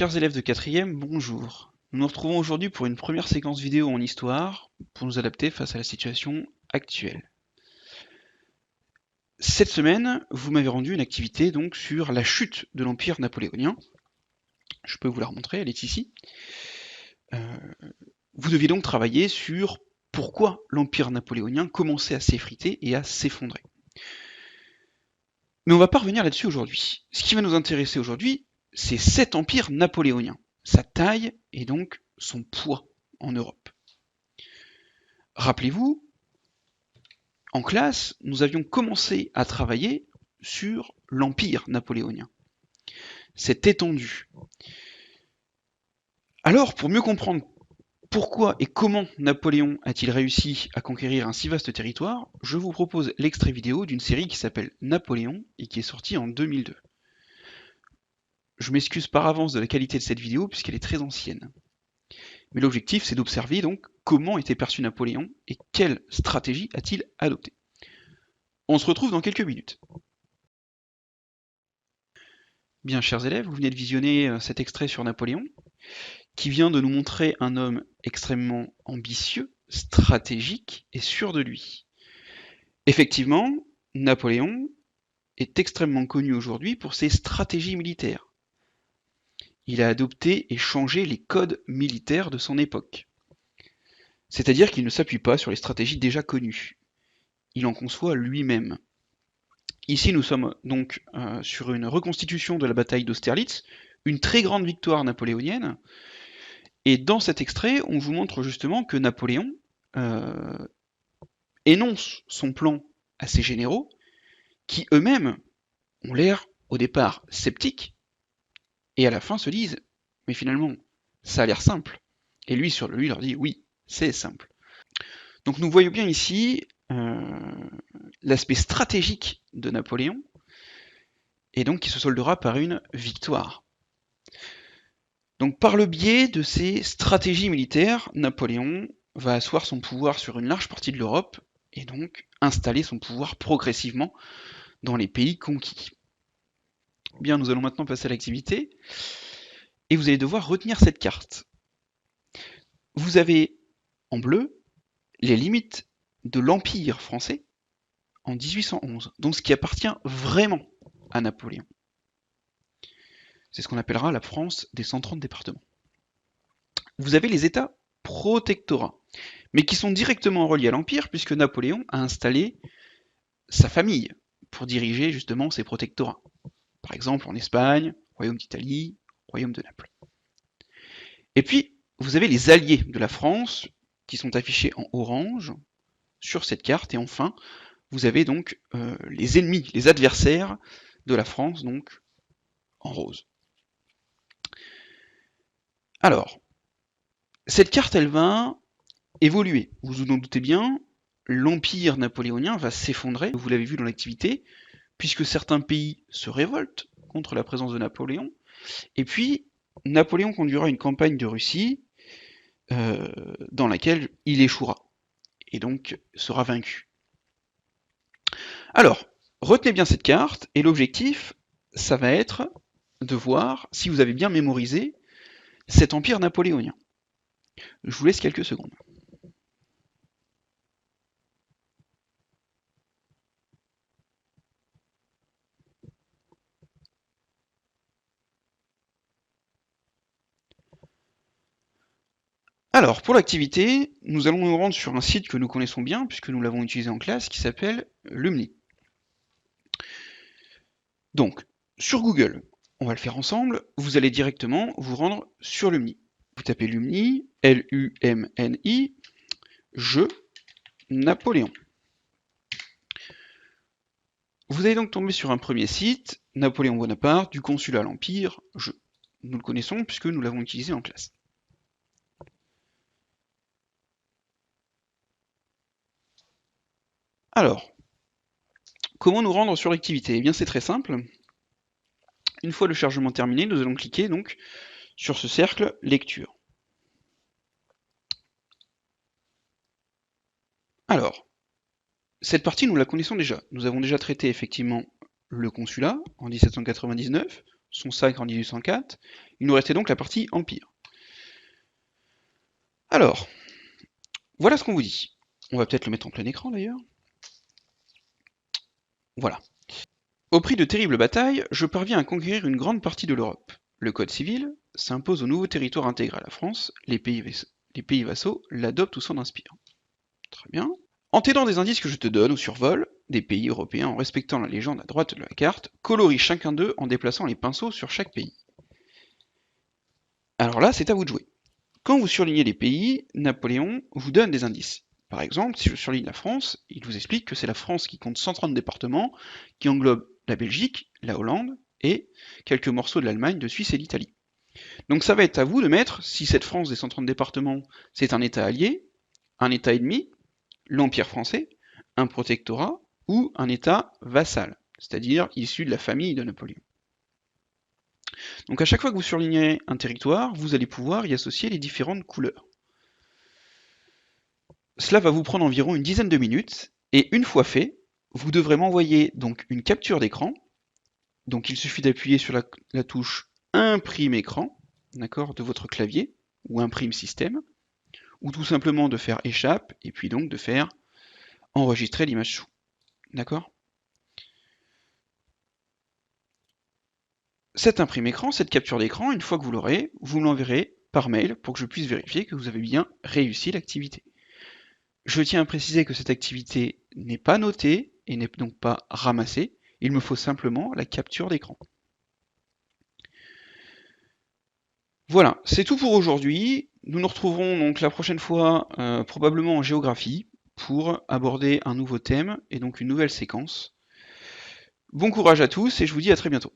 Chers élèves de 4e, bonjour. Nous nous retrouvons aujourd'hui pour une première séquence vidéo en histoire pour nous adapter face à la situation actuelle. Cette semaine, vous m'avez rendu une activité donc sur la chute de l'Empire napoléonien. Je peux vous la remontrer, elle est ici. Vous deviez donc travailler sur pourquoi l'Empire napoléonien commençait à s'effriter et à s'effondrer. Mais on va pas revenir là-dessus aujourd'hui. Ce qui va nous intéresser aujourd'hui, c'est cet empire napoléonien, sa taille et donc son poids en Europe. Rappelez-vous, en classe, nous avions commencé à travailler sur l'empire napoléonien, cette étendue. Alors, pour mieux comprendre pourquoi et comment Napoléon a-t-il réussi à conquérir un si vaste territoire, je vous propose l'extrait vidéo d'une série qui s'appelle Napoléon et qui est sortie en 2002. Je m'excuse par avance de la qualité de cette vidéo puisqu'elle est très ancienne. Mais l'objectif, c'est d'observer donc comment était perçu Napoléon et quelle stratégie a-t-il adopté. On se retrouve dans quelques minutes. Bien, chers élèves, vous venez de visionner cet extrait sur Napoléon, qui vient de nous montrer un homme extrêmement ambitieux, stratégique et sûr de lui. Effectivement, Napoléon est extrêmement connu aujourd'hui pour ses stratégies militaires. Il a adopté et changé les codes militaires de son époque. C'est-à-dire qu'il ne s'appuie pas sur les stratégies déjà connues. Il en conçoit lui-même. Ici, nous sommes donc sur une reconstitution de la bataille d'Austerlitz, une très grande victoire napoléonienne. Et dans cet extrait, on vous montre justement que Napoléon énonce son plan à ses généraux, qui eux-mêmes ont l'air au départ sceptiques, et à la fin se disent « mais finalement, ça a l'air simple ». Et lui, sur lui, leur dit « oui, c'est simple ». Donc nous voyons bien ici l'aspect stratégique de Napoléon, et donc qui se soldera par une victoire. Donc par le biais de ces stratégies militaires, Napoléon va asseoir son pouvoir sur une large partie de l'Europe, et donc installer son pouvoir progressivement dans les pays conquis. Bien, nous allons maintenant passer à l'activité, et vous allez devoir retenir cette carte. Vous avez en bleu les limites de l'Empire français en 1811, donc ce qui appartient vraiment à Napoléon. C'est ce qu'on appellera la France des 130 départements. Vous avez les États protectorats, mais qui sont directement reliés à l'Empire, puisque Napoléon a installé sa famille pour diriger justement ses protectorats. Par exemple en Espagne, Royaume d'Italie, Royaume de Naples. Et puis, vous avez les alliés de la France, qui sont affichés en orange sur cette carte, et enfin, vous avez donc les ennemis, les adversaires de la France, donc en rose. Alors, cette carte, elle va évoluer. Vous vous en doutez bien, l'empire napoléonien va s'effondrer, vous l'avez vu dans l'activité, puisque certains pays se révoltent contre la présence de Napoléon, et puis Napoléon conduira une campagne de Russie dans laquelle il échouera, et donc sera vaincu. Alors, retenez bien cette carte, et l'objectif, ça va être de voir si vous avez bien mémorisé cet empire napoléonien. Je vous laisse quelques secondes. Alors, pour l'activité, nous allons nous rendre sur un site que nous connaissons bien, puisque nous l'avons utilisé en classe, qui s'appelle Lumni. Donc, sur Google, on va le faire ensemble, vous allez directement vous rendre sur Lumni. Vous tapez Lumni, L-U-M-N-I, jeu Napoléon. Vous allez donc tomber sur un premier site, Napoléon Bonaparte, du consulat à l'Empire, jeu. Nous le connaissons puisque nous l'avons utilisé en classe. Alors, comment nous rendre sur l'activité? Eh bien c'est très simple. Une fois le chargement terminé, nous allons cliquer donc sur ce cercle lecture. Alors, cette partie nous la connaissons déjà. Nous avons déjà traité effectivement le consulat en 1799, son sacre en 1804. Il nous restait donc la partie Empire. Alors, voilà ce qu'on vous dit. On va peut-être le mettre en plein écran d'ailleurs. Voilà. Au prix de terribles batailles, je parviens à conquérir une grande partie de l'Europe. Le code civil s'impose au nouveau territoire intégré à la France, les pays vassaux l'adoptent ou s'en inspirent. Très bien. En t'aidant des indices que je te donne au survol des pays européens en respectant la légende à droite de la carte, colorie chacun d'eux en déplaçant les pinceaux sur chaque pays. Alors là, c'est à vous de jouer. Quand vous surlignez les pays, Napoléon vous donne des indices. Par exemple, si je surligne la France, il vous explique que c'est la France qui compte 130 départements, qui englobe la Belgique, la Hollande et quelques morceaux de l'Allemagne, de Suisse et d'Italie. Donc ça va être à vous de mettre si cette France des 130 départements, c'est un État allié, un État ennemi, l'Empire français, un protectorat ou un État vassal, c'est-à-dire issu de la famille de Napoléon. Donc à chaque fois que vous surlignez un territoire, vous allez pouvoir y associer les différentes couleurs. Cela va vous prendre environ une dizaine de minutes, et une fois fait, vous devrez m'envoyer donc une capture d'écran. Donc il suffit d'appuyer sur la touche Imprime écran, d'accord, de votre clavier, ou Imprime système, ou tout simplement de faire Échappe, et puis donc de faire Enregistrer l'image sous. D'accord? Cet imprime écran, cette capture d'écran, une fois que vous l'aurez, vous me l'enverrez par mail pour que je puisse vérifier que vous avez bien réussi l'activité. Je tiens à préciser que cette activité n'est pas notée et n'est donc pas ramassée, il me faut simplement la capture d'écran. Voilà, c'est tout pour aujourd'hui. Nous nous retrouverons donc la prochaine fois, probablement en géographie, pour aborder un nouveau thème et donc une nouvelle séquence. Bon courage à tous et je vous dis à très bientôt.